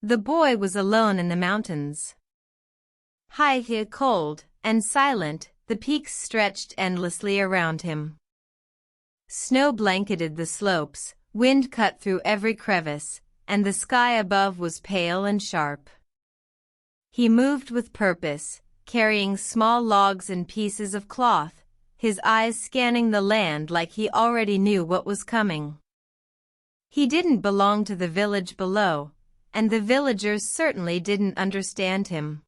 The boy was alone in the mountains. High, cold, and silent, the peaks stretched endlessly around him. Snow blanketed the slopes, wind cut through every crevice, and the sky above was pale and sharp. He moved with purpose, carrying small logs and pieces of cloth, his eyes scanning the land like he already knew what was coming. He didn't belong to the village below, and the villagers certainly didn't understand him.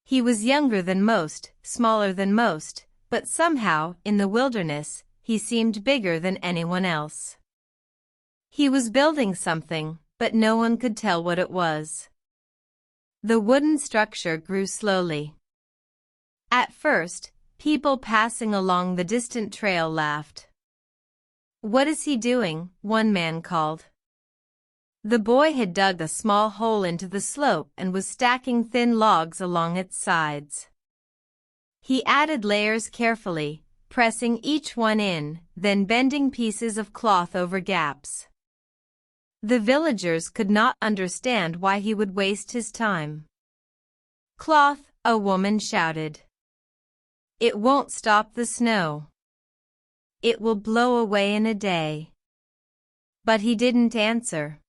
He was younger than most, smaller than most, but somehow, in the wilderness, he seemed bigger than anyone else. He was building something, but no one could tell what it was. The wooden structure grew slowly. At first, people passing along the distant trail laughed. "What is he doing?" one man called. The boy had dug a small hole into the slope and was stacking thin logs along its sides. He added layers carefully, pressing each one in, then bending pieces of cloth over gaps. The villagers could not understand why he would waste his time. "Cloth," a woman shouted. "It won't stop the snow. It will blow away in a day." But he didn't answer.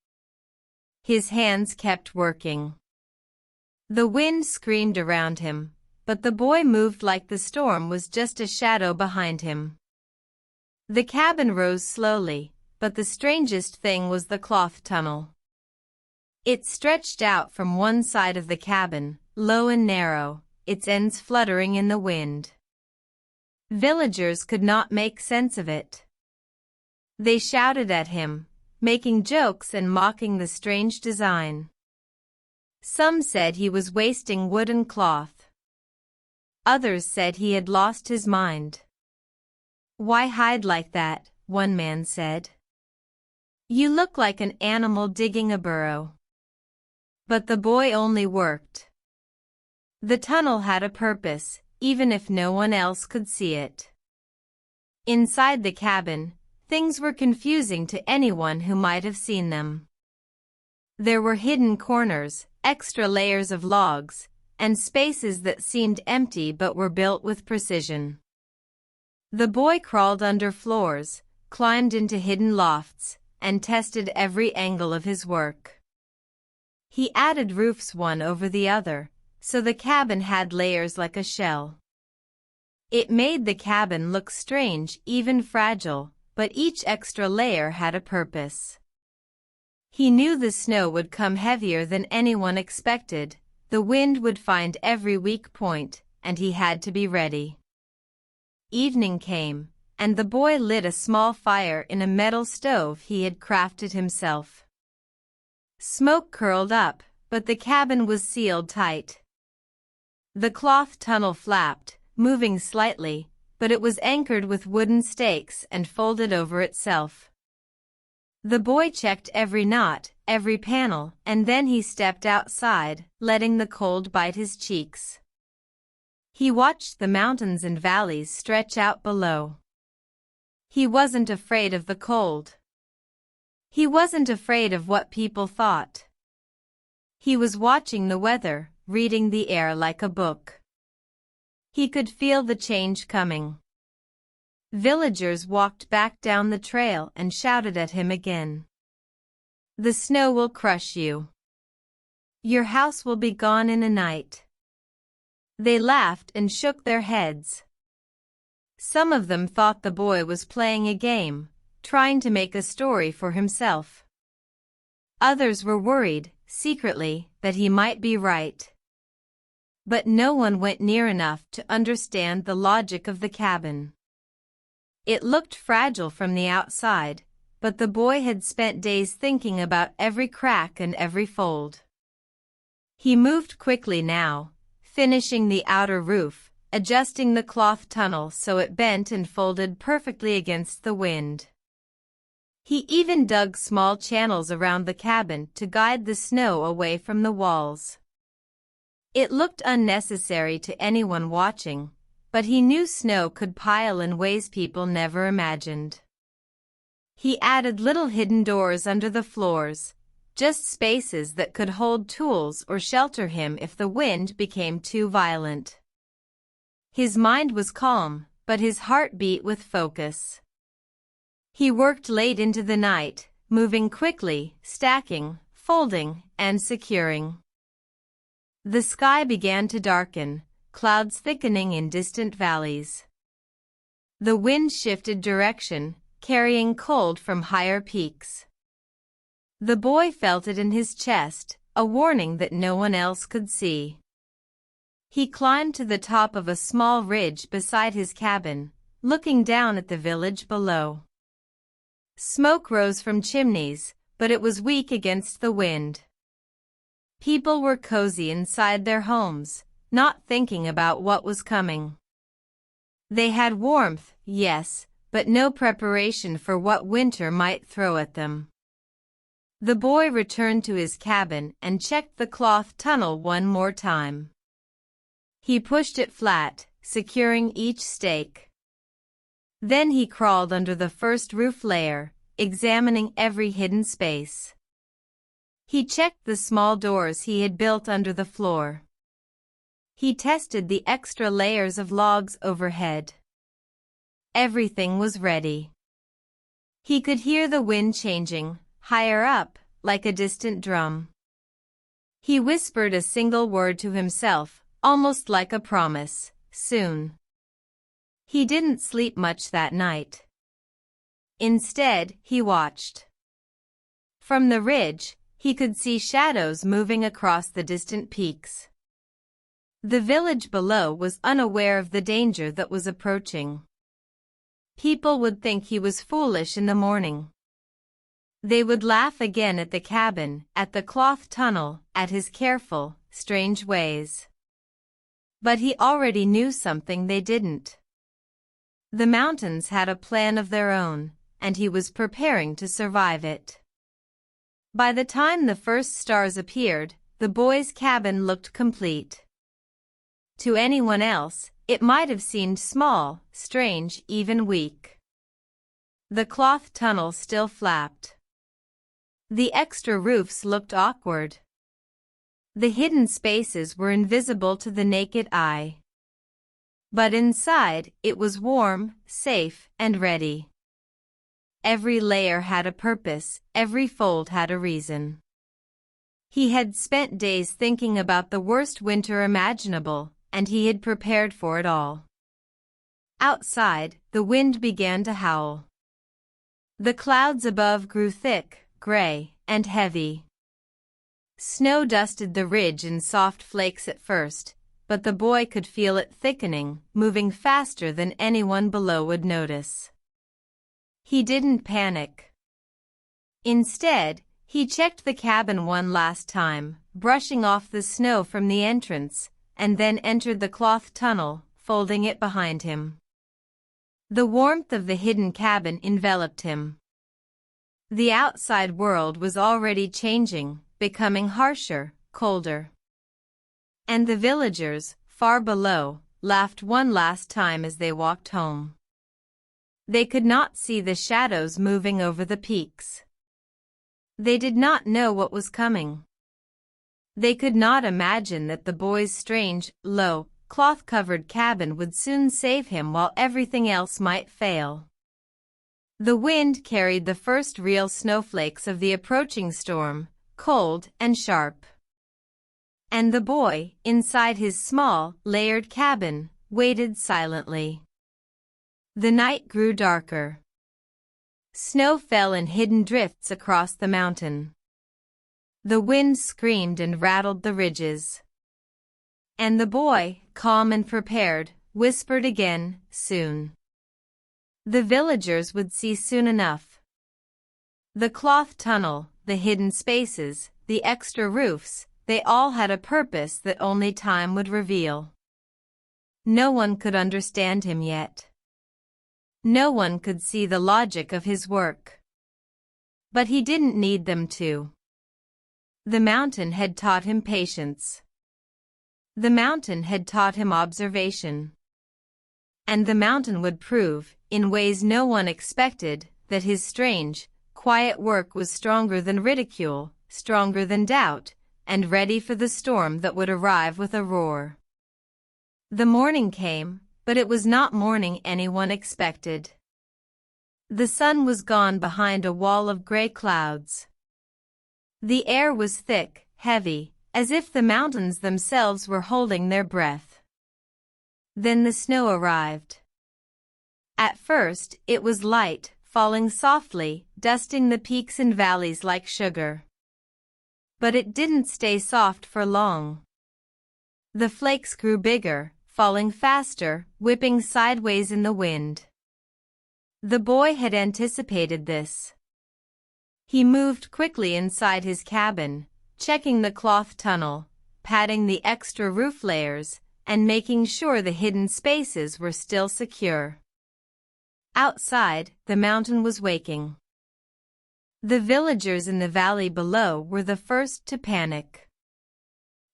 His hands kept working. The wind screamed around him, but the boy moved like the storm was just a shadow behind him. The cabin rose slowly, but the strangest thing was the cloth tunnel. It stretched out from one side of the cabin, low and narrow, its ends fluttering in the wind. Villagers could not make sense of it. They shouted at him, making jokes and mocking the strange design. Some said he was wasting wood and cloth. Others said he had lost his mind. "Why hide like that?" one man said. "You look like an animal digging a burrow." But the boy only worked. The tunnel had a purpose, even if no one else could see it. Inside the cabin, things were confusing to anyone who might have seen them. There were hidden corners, extra layers of logs, and spaces that seemed empty but were built with precision. The boy crawled under floors, climbed into hidden lofts, and tested every angle of his work. He added roofs one over the other, so the cabin had layers like a shell. It made the cabin look strange, even fragile, but each extra layer had a purpose. He knew the snow would come heavier than anyone expected, the wind would find every weak point, and he had to be ready. Evening came, and the boy lit a small fire in a metal stove he had crafted himself. Smoke curled up, but the cabin was sealed tight. The cloth tunnel flapped, moving slightly, but it was anchored with wooden stakes and folded over itself. The boy checked every knot, every panel, and then he stepped outside, letting the cold bite his cheeks. He watched the mountains and valleys stretch out below. He wasn't afraid of the cold. He wasn't afraid of what people thought. He was watching the weather, reading the air like a book. He could feel the change coming. Villagers walked back down the trail and shouted at him again. "The snow will crush you. Your house will be gone in a night." They laughed and shook their heads. Some of them thought the boy was playing a game, trying to make a story for himself. Others were worried, secretly, that he might be right. But no one went near enough to understand the logic of the cabin. It looked fragile from the outside, but the boy had spent days thinking about every crack and every fold. He moved quickly now, finishing the outer roof, adjusting the cloth tunnel so it bent and folded perfectly against the wind. He even dug small channels around the cabin to guide the snow away from the walls. It looked unnecessary to anyone watching, but he knew snow could pile in ways people never imagined. He added little hidden doors under the floors, just spaces that could hold tools or shelter him if the wind became too violent. His mind was calm, but his heart beat with focus. He worked late into the night, moving quickly, stacking, folding, and securing. The sky began to darken, clouds thickening in distant valleys. The wind shifted direction, carrying cold from higher peaks. The boy felt it in his chest, a warning that no one else could see. He climbed to the top of a small ridge beside his cabin, looking down at the village below. Smoke rose from chimneys, but it was weak against the wind. People were cozy inside their homes, not thinking about what was coming. They had warmth, yes, but no preparation for what winter might throw at them. The boy returned to his cabin and checked the cloth tunnel one more time. He pushed it flat, securing each stake. Then he crawled under the first roof layer, examining every hidden space. He checked the small doors he had built under the floor. He tested the extra layers of logs overhead. Everything was ready. He could hear the wind changing, higher up, like a distant drum. He whispered a single word to himself, almost like a promise, soon. He didn't sleep much that night. Instead, he watched. From the ridge, he could see shadows moving across the distant peaks. The village below was unaware of the danger that was approaching. People would think he was foolish in the morning. They would laugh again at the cabin, at the cloth tunnel, at his careful, strange ways. But he already knew something they didn't. The mountains had a plan of their own, and he was preparing to survive it. By the time the first stars appeared, the boy's cabin looked complete. To anyone else, it might have seemed small, strange, even weak. The cloth tunnel still flapped. The extra roofs looked awkward. The hidden spaces were invisible to the naked eye. But inside, it was warm, safe, and ready. Every layer had a purpose, every fold had a reason. He had spent days thinking about the worst winter imaginable, and he had prepared for it all. Outside, the wind began to howl. The clouds above grew thick, gray, and heavy. Snow dusted the ridge in soft flakes at first, but the boy could feel it thickening, moving faster than anyone below would notice. He didn't panic. Instead, he checked the cabin one last time, brushing off the snow from the entrance, and then entered the cloth tunnel, folding it behind him. The warmth of the hidden cabin enveloped him. The outside world was already changing, becoming harsher, colder. And the villagers, far below, laughed one last time as they walked home. They could not see the shadows moving over the peaks. They did not know what was coming. They could not imagine that the boy's strange, low, cloth-covered cabin would soon save him while everything else might fail. The wind carried the first real snowflakes of the approaching storm, cold and sharp. And the boy, inside his small, layered cabin, waited silently. The night grew darker. Snow fell in hidden drifts across the mountain. The wind screamed and rattled the ridges. And the boy, calm and prepared, whispered again, soon. The villagers would see soon enough. The cloth tunnel, the hidden spaces, the extra roofs, they all had a purpose that only time would reveal. No one could understand him yet. No one could see the logic of his work. But he didn't need them to. The mountain had taught him patience. The mountain had taught him observation. And the mountain would prove, in ways no one expected, that his strange, quiet work was stronger than ridicule, stronger than doubt, and ready for the storm that would arrive with a roar. The morning came, but it was not morning anyone expected. The sun was gone behind a wall of gray clouds. The air was thick, heavy, as if the mountains themselves were holding their breath. Then the snow arrived. At first, it was light, falling softly, dusting the peaks and valleys like sugar. But it didn't stay soft for long. The flakes grew bigger, falling faster, whipping sideways in the wind. The boy had anticipated this. He moved quickly inside his cabin, checking the cloth tunnel, patting the extra roof layers, and making sure the hidden spaces were still secure. Outside, the mountain was waking. The villagers in the valley below were the first to panic.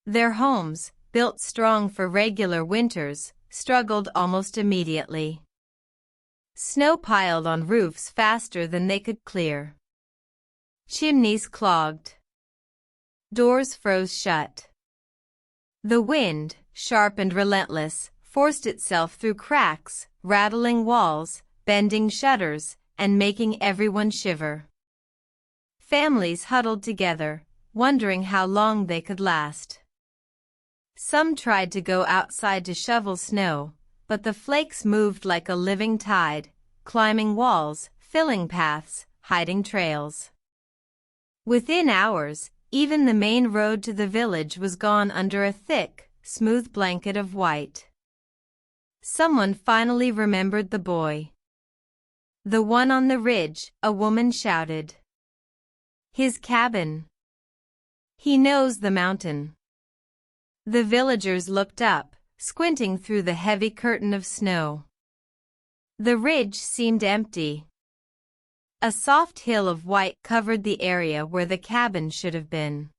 Their homes, built strong for regular winters, struggled almost immediately. Snow piled on roofs faster than they could clear. Chimneys clogged. Doors froze shut. The wind, sharp and relentless, forced itself through cracks, rattling walls, bending shutters, and making everyone shiver. Families huddled together, wondering how long they could last. Some tried to go outside to shovel snow, but the flakes moved like a living tide, climbing walls, filling paths, hiding trails. Within hours, even the main road to the village was gone under a thick, smooth blanket of white. Someone finally remembered the boy. The one on the ridge, a woman shouted. His cabin. He knows the mountain. The villagers looked up, squinting through the heavy curtain of snow. The ridge seemed empty. A soft hill of white covered the area where the cabin should have been.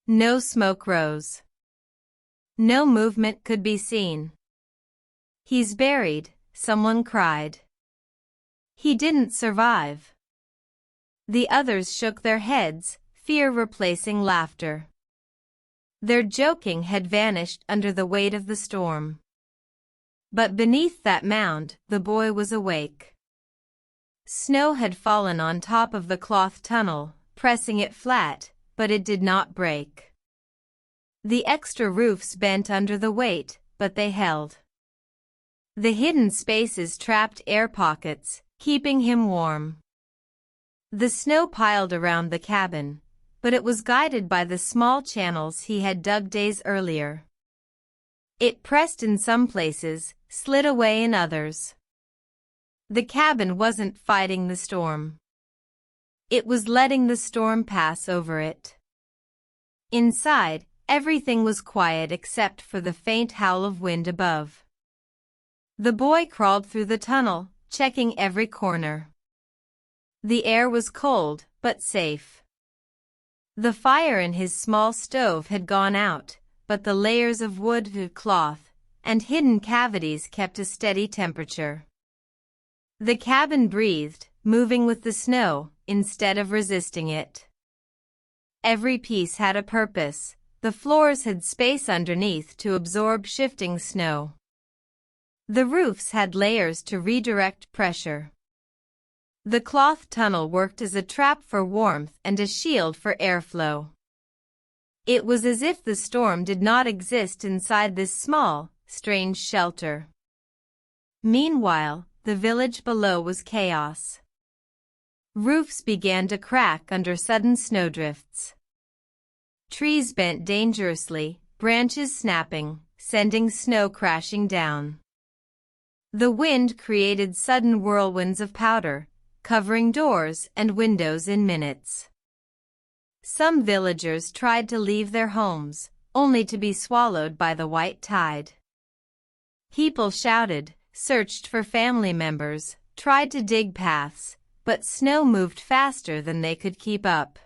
No smoke rose. No movement could be seen. He's buried, someone cried. He didn't survive. The others shook their heads, fear replacing laughter. Their joking had vanished under the weight of the storm. But beneath that mound, the boy was awake. Snow had fallen on top of the cloth tunnel, pressing it flat, but it did not break. The extra roofs bent under the weight, but they held. The hidden spaces trapped air pockets, keeping him warm. The snow piled around the cabin, but it was guided by the small channels he had dug days earlier. It pressed in some places, slid away in others. The cabin wasn't fighting the storm. It was letting the storm pass over it. Inside, everything was quiet except for the faint howl of wind above. The boy crawled through the tunnel, checking every corner. The air was cold, but safe. The fire in his small stove had gone out, but the layers of wood, cloth, and hidden cavities kept a steady temperature. The cabin breathed, moving with the snow, instead of resisting it. Every piece had a purpose. The floors had space underneath to absorb shifting snow. The roofs had layers to redirect pressure. The cloth tunnel worked as a trap for warmth and a shield for airflow. It was as if the storm did not exist inside this small, strange shelter. Meanwhile, the village below was chaos. Roofs began to crack under sudden snowdrifts. Trees bent dangerously, branches snapping, sending snow crashing down. The wind created sudden whirlwinds of powder, covering doors and windows in minutes. Some villagers tried to leave their homes, only to be swallowed by the white tide. People shouted, searched for family members, tried to dig paths, but snow moved faster than they could keep up.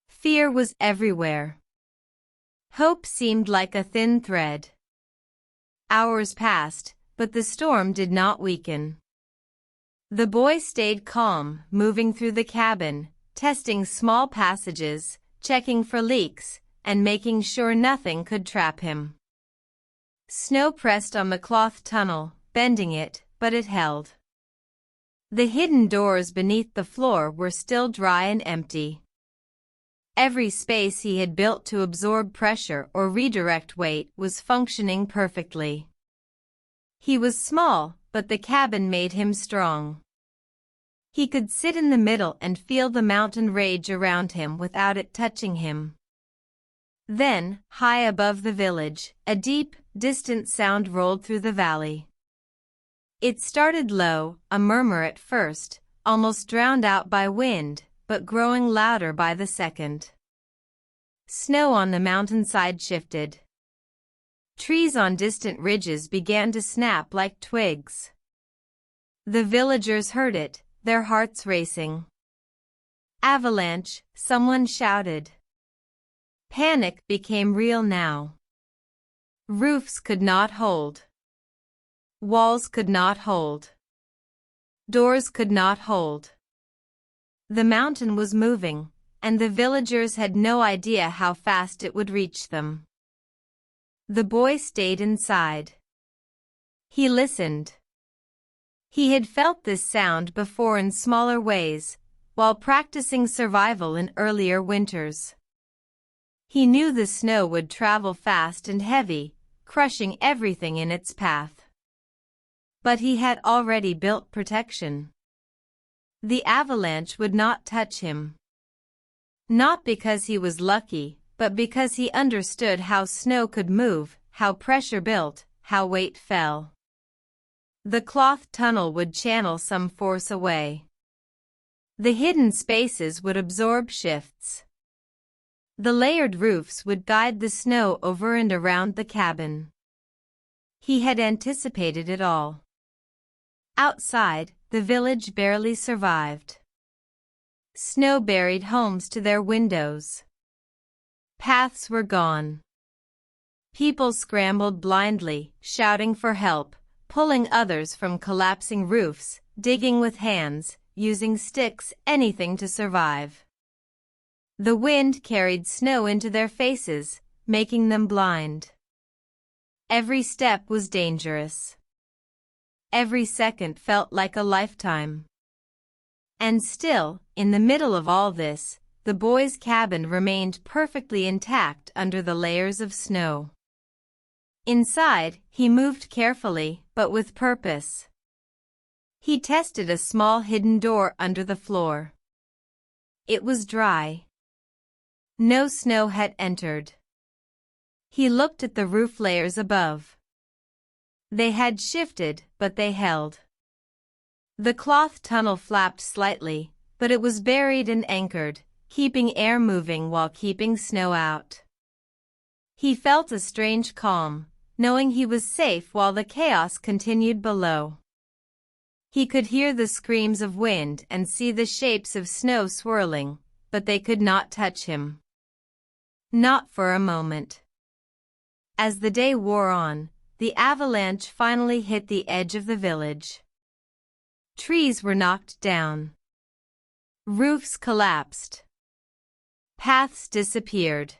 Fear was everywhere. Hope seemed like a thin thread. Hours passed, but the storm did not weaken. The boy stayed calm, moving through the cabin, testing small passages, checking for leaks, and making sure nothing could trap him. Snow pressed on the cloth tunnel, bending it, but it held. The hidden doors beneath the floor were still dry and empty. Every space he had built to absorb pressure or redirect weight was functioning perfectly. He was small, but the cabin made him strong. He could sit in the middle and feel the mountain rage around him without it touching him. Then, high above the village, a deep, distant sound rolled through the valley. It started low, a murmur at first, almost drowned out by wind, but growing louder by the second. Snow on the mountainside shifted. Trees on distant ridges began to snap like twigs. The villagers heard it, their hearts racing. "Avalanche," someone shouted. Panic became real now. Roofs could not hold. Walls could not hold. Doors could not hold. The mountain was moving, and the villagers had no idea how fast it would reach them. The boy stayed inside. He listened. He had felt this sound before in smaller ways, while practicing survival in earlier winters. He knew the snow would travel fast and heavy, crushing everything in its path. But he had already built protection. The avalanche would not touch him. Not because he was lucky, but because he understood how snow could move, how pressure built, how weight fell. The cloth tunnel would channel some force away. The hidden spaces would absorb shifts. The layered roofs would guide the snow over and around the cabin. He had anticipated it all. Outside, the village barely survived. Snow buried homes to their windows. Paths were gone. People scrambled blindly, shouting for help, pulling others from collapsing roofs, digging with hands, using sticks, anything to survive. The wind carried snow into their faces, making them blind. Every step was dangerous. Every second felt like a lifetime. And still, in the middle of all this, the boy's cabin remained perfectly intact under the layers of snow. Inside, he moved carefully, but with purpose. He tested a small hidden door under the floor. It was dry. No snow had entered. He looked at the roof layers above. They had shifted, but they held. The cloth tunnel flapped slightly, but it was buried and anchored, keeping air moving while keeping snow out. He felt a strange calm, knowing he was safe while the chaos continued below. He could hear the screams of wind and see the shapes of snow swirling, but they could not touch him. Not for a moment. As the day wore on, the avalanche finally hit the edge of the village. Trees were knocked down. Roofs collapsed. Paths disappeared.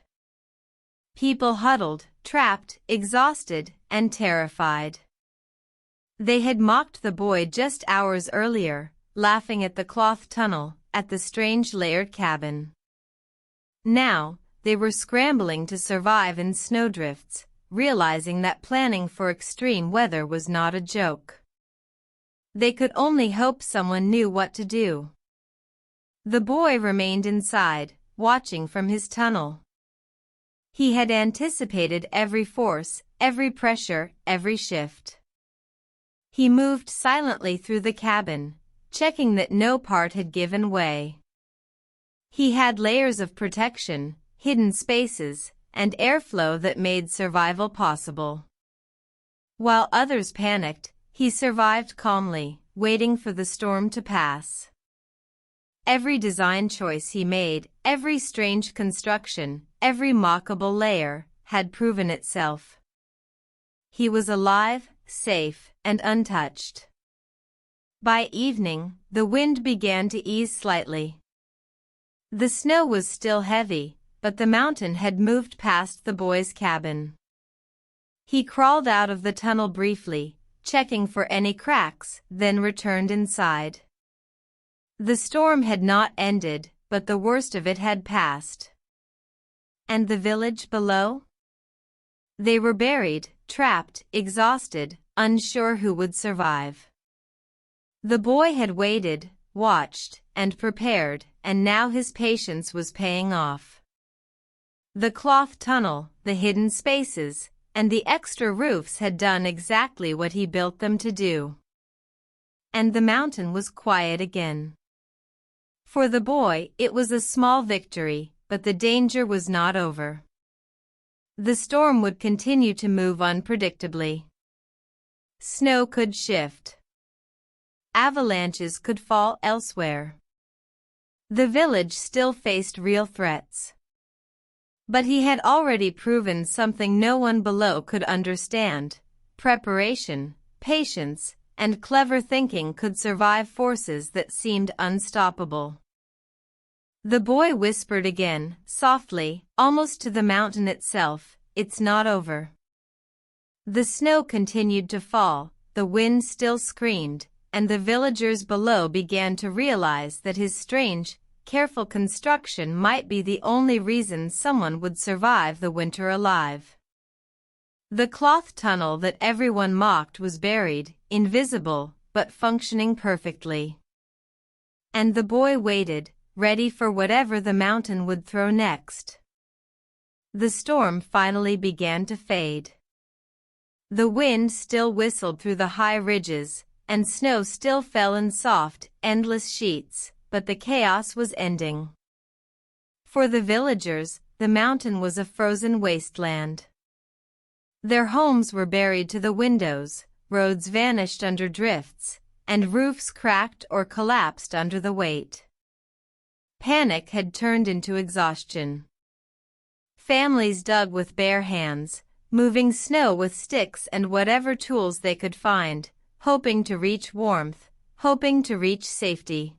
People huddled, trapped, exhausted, and terrified. They had mocked the boy just hours earlier, laughing at the cloth tunnel, at the strange layered cabin. Now, they were scrambling to survive in snowdrifts, realizing that planning for extreme weather was not a joke. They could only hope someone knew what to do. The boy remained inside, watching from his tunnel. He had anticipated every force, every pressure, every shift. He moved silently through the cabin, checking that no part had given way. He had layers of protection, hidden spaces, and airflow that made survival possible. While others panicked, he survived calmly, waiting for the storm to pass. Every design choice he made, every strange construction, every mockable layer, had proven itself. He was alive, safe, and untouched. By evening, the wind began to ease slightly. The snow was still heavy, but the mountain had moved past the boy's cabin. He crawled out of the tunnel briefly, checking for any cracks, then returned inside. The storm had not ended, but the worst of it had passed. And the village below? They were buried, trapped, exhausted, unsure who would survive. The boy had waited, watched, and prepared, and now his patience was paying off. The cloth tunnel, the hidden spaces, and the extra roofs had done exactly what he built them to do. And the mountain was quiet again. For the boy, it was a small victory, but the danger was not over. The storm would continue to move unpredictably. Snow could shift. Avalanches could fall elsewhere. The village still faced real threats. But he had already proven something no one below could understand: preparation, patience, and clever thinking could survive forces that seemed unstoppable. The boy whispered again, softly, almost to the mountain itself, "It's not over." The snow continued to fall, the wind still screamed, and the villagers below began to realize that his strange, careful construction might be the only reason someone would survive the winter alive. The cloth tunnel that everyone mocked was buried, invisible, but functioning perfectly. And the boy waited, ready for whatever the mountain would throw next. The storm finally began to fade. The wind still whistled through the high ridges, and snow still fell in soft, endless sheets, but the chaos was ending. For the villagers, the mountain was a frozen wasteland. Their homes were buried to the windows, roads vanished under drifts, and roofs cracked or collapsed under the weight. Panic had turned into exhaustion. Families dug with bare hands, moving snow with sticks and whatever tools they could find, hoping to reach warmth, hoping to reach safety.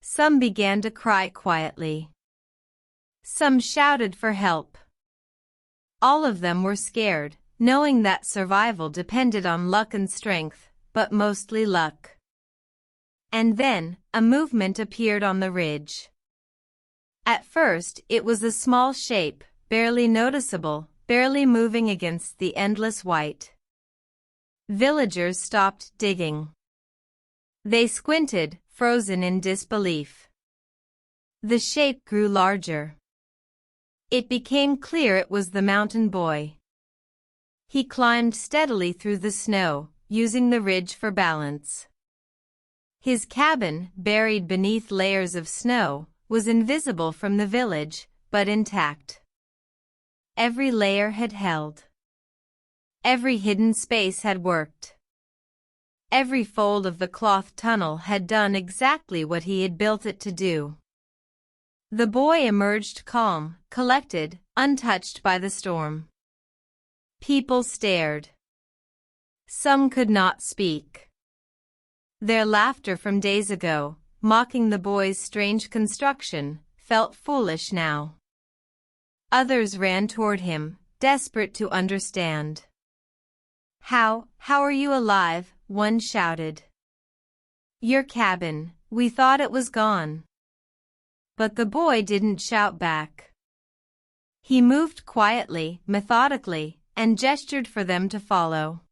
Some began to cry quietly. Some shouted for help. All of them were scared, knowing that survival depended on luck and strength, but mostly luck. And then, a movement appeared on the ridge. At first, it was a small shape, barely noticeable, barely moving against the endless white. Villagers stopped digging. They squinted, frozen in disbelief. The shape grew larger. It became clear it was the mountain boy. He climbed steadily through the snow, using the ridge for balance. His cabin, buried beneath layers of snow, was invisible from the village, but intact. Every layer had held. Every hidden space had worked. Every fold of the cloth tunnel had done exactly what he had built it to do. The boy emerged calm, collected, untouched by the storm. People stared. Some could not speak. Their laughter from days ago, mocking the boy's strange construction, felt foolish now. Others ran toward him, desperate to understand. How are you alive?" one shouted. "Your cabin, we thought it was gone." But the boy didn't shout back. He moved quietly, methodically, and gestured for them to follow.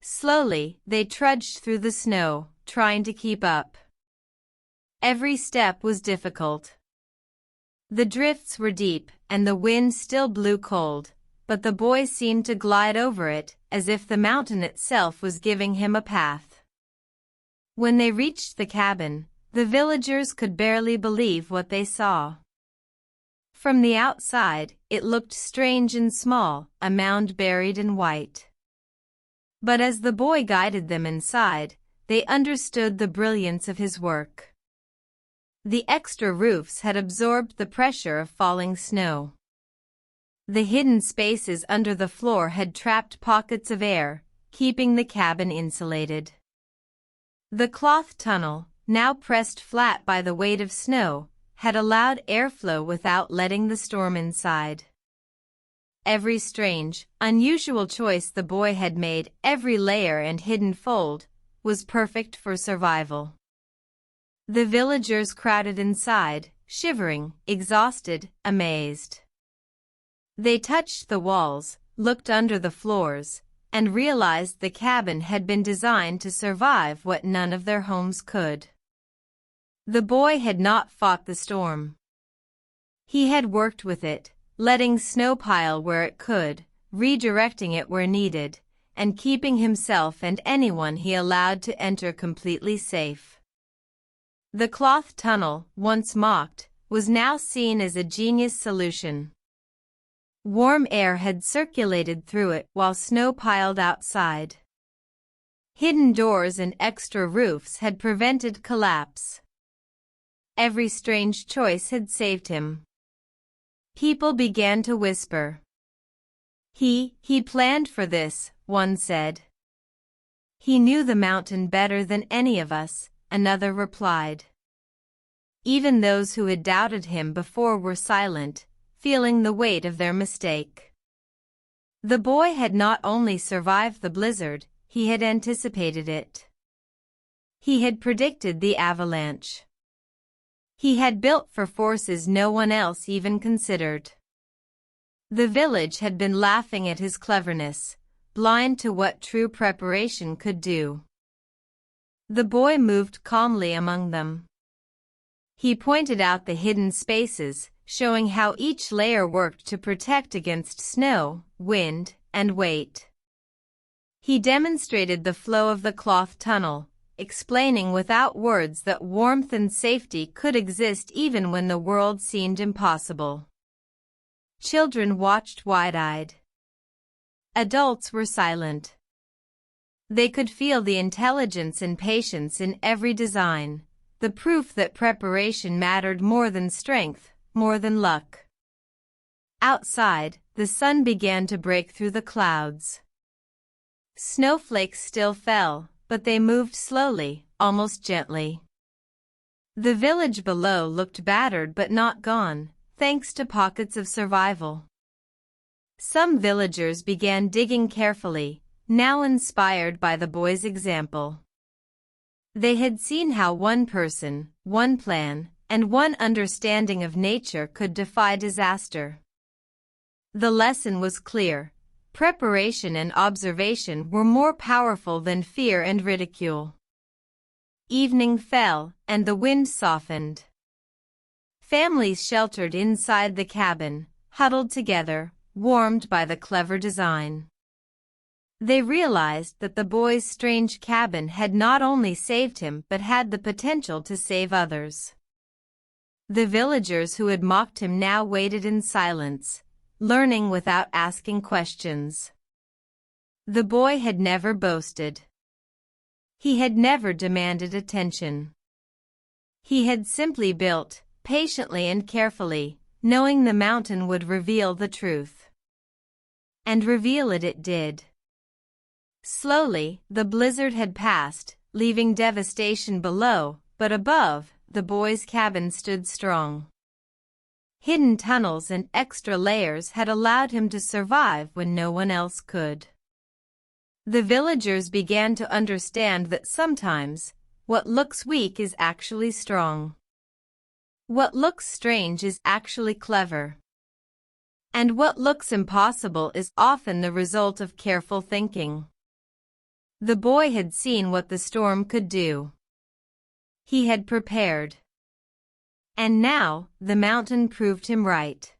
Slowly, they trudged through the snow, trying to keep up. Every step was difficult. The drifts were deep, and the wind still blew cold, but the boy seemed to glide over it, as if the mountain itself was giving him a path. When they reached the cabin, the villagers could barely believe what they saw. From the outside, it looked strange and small, a mound buried in white. But as the boy guided them inside, they understood the brilliance of his work. The extra roofs had absorbed the pressure of falling snow. The hidden spaces under the floor had trapped pockets of air, keeping the cabin insulated. The cloth tunnel, now pressed flat by the weight of snow, had allowed airflow without letting the storm inside. Every strange, unusual choice the boy had made, every layer and hidden fold, was perfect for survival. The villagers crowded inside, shivering, exhausted, amazed. They touched the walls, looked under the floors, and realized the cabin had been designed to survive what none of their homes could. The boy had not fought the storm. He had worked with it, letting snow pile where it could, redirecting it where needed, and keeping himself and anyone he allowed to enter completely safe. The cloth tunnel, once mocked, was now seen as a genius solution. Warm air had circulated through it while snow piled outside. Hidden doors and extra roofs had prevented collapse. Every strange choice had saved him. People began to whisper. He planned for this, one said. He knew the mountain better than any of us, another replied. Even those who had doubted him before were silent, feeling the weight of their mistake. The boy had not only survived the blizzard, he had anticipated it. He had predicted the avalanche. He had built for forces no one else even considered. The village had been laughing at his cleverness, blind to what true preparation could do. The boy moved calmly among them. He pointed out the hidden spaces, showing how each layer worked to protect against snow, wind, and weight. He demonstrated the flow of the cloth tunnel, explaining without words that warmth and safety could exist even when the world seemed impossible. Children watched wide-eyed. Adults were silent. They could feel the intelligence and patience in every design, the proof that preparation mattered more than strength, more than luck. Outside, the sun began to break through the clouds. Snowflakes still fell, but they moved slowly, almost gently. The village below looked battered but not gone, thanks to pockets of survival. Some villagers began digging carefully, now inspired by the boy's example. They had seen how one person, one plan, and one understanding of nature could defy disaster. The lesson was clear. Preparation and observation were more powerful than fear and ridicule. Evening fell, and the wind softened. Families sheltered inside the cabin, huddled together, warmed by the clever design. They realized that the boy's strange cabin had not only saved him but had the potential to save others. The villagers who had mocked him now waited in silence, learning without asking questions. The boy had never boasted. He had never demanded attention. He had simply built, patiently and carefully, knowing the mountain would reveal the truth. And reveal it did. Slowly, the blizzard had passed, leaving devastation below, but above, the boy's cabin stood strong. Hidden tunnels and extra layers had allowed him to survive when no one else could. The villagers began to understand that sometimes, what looks weak is actually strong. What looks strange is actually clever. And what looks impossible is often the result of careful thinking. The boy had seen what the storm could do. He had prepared. And now, the mountain proved him right.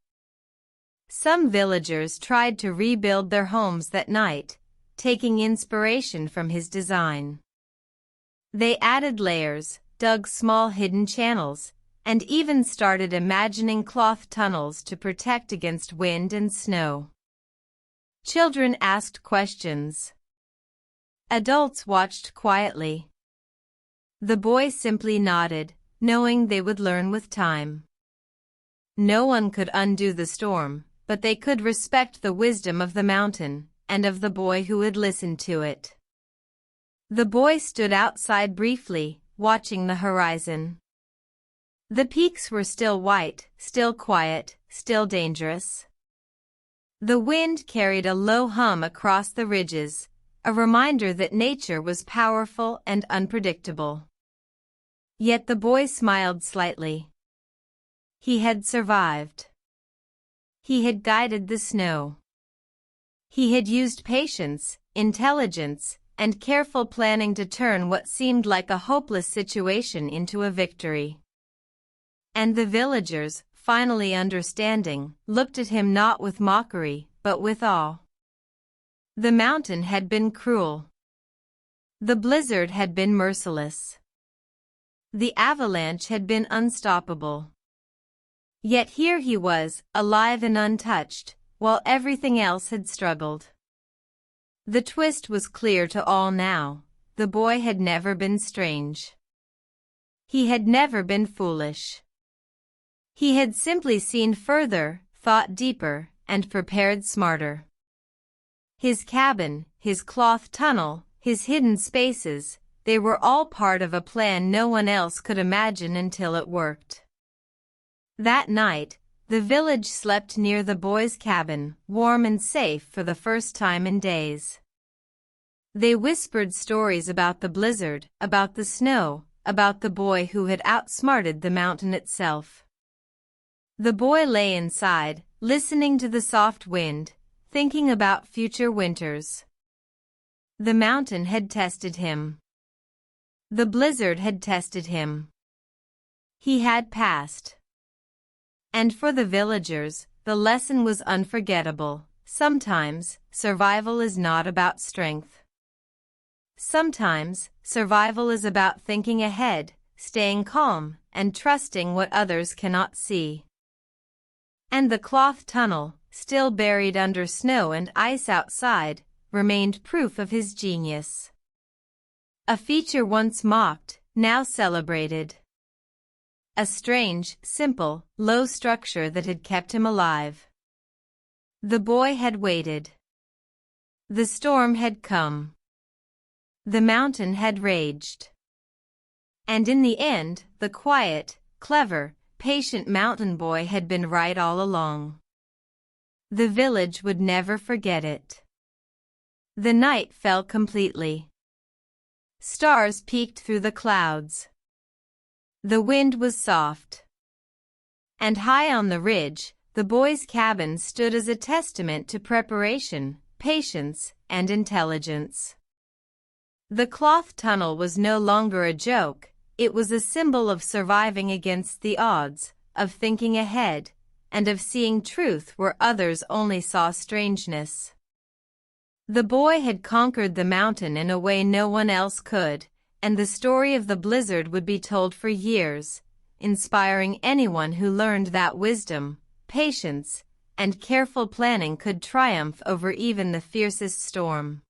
Some villagers tried to rebuild their homes that night, taking inspiration from his design. They added layers, dug small hidden channels, and even started imagining cloth tunnels to protect against wind and snow. Children asked questions. Adults watched quietly. The boy simply nodded, knowing they would learn with time. No one could undo the storm, but they could respect the wisdom of the mountain, and of the boy who had listened to it. The boy stood outside briefly, watching the horizon. The peaks were still white, still quiet, still dangerous. The wind carried a low hum across the ridges, a reminder that nature was powerful and unpredictable. Yet the boy smiled slightly. He had survived. He had guided the snow. He had used patience, intelligence, and careful planning to turn what seemed like a hopeless situation into a victory. And the villagers, finally understanding, looked at him not with mockery, but with awe. The mountain had been cruel. The blizzard had been merciless. The avalanche had been unstoppable. Yet here he was, alive and untouched, while everything else had struggled. The twist was clear to all now. The boy had never been strange. He had never been foolish. He had simply seen further, thought deeper, and prepared smarter. His cabin, his cloth tunnel, his hidden spaces, they were all part of a plan no one else could imagine until it worked. That night, the village slept near the boy's cabin, warm and safe for the first time in days. They whispered stories about the blizzard, about the snow, about the boy who had outsmarted the mountain itself. The boy lay inside, listening to the soft wind, thinking about future winters. The mountain had tested him. The blizzard had tested him. He had passed. And for the villagers, the lesson was unforgettable. Sometimes, survival is not about strength. Sometimes, survival is about thinking ahead, staying calm, and trusting what others cannot see. And the cloth tunnel, still buried under snow and ice outside, remained proof of his genius. A feature once mocked, now celebrated. A strange, simple, low structure that had kept him alive. The boy had waited. The storm had come. The mountain had raged. And in the end, the quiet, clever, patient mountain boy had been right all along. The village would never forget it. The night fell completely. Stars peeked through the clouds. The wind was soft. And high on the ridge, the boy's cabin stood as a testament to preparation, patience, and intelligence. The cloth tunnel was no longer a joke, it was a symbol of surviving against the odds, of thinking ahead, and of seeing truth where others only saw strangeness. The boy had conquered the mountain in a way no one else could, and the story of the blizzard would be told for years, inspiring anyone who learned that wisdom, patience, and careful planning could triumph over even the fiercest storm.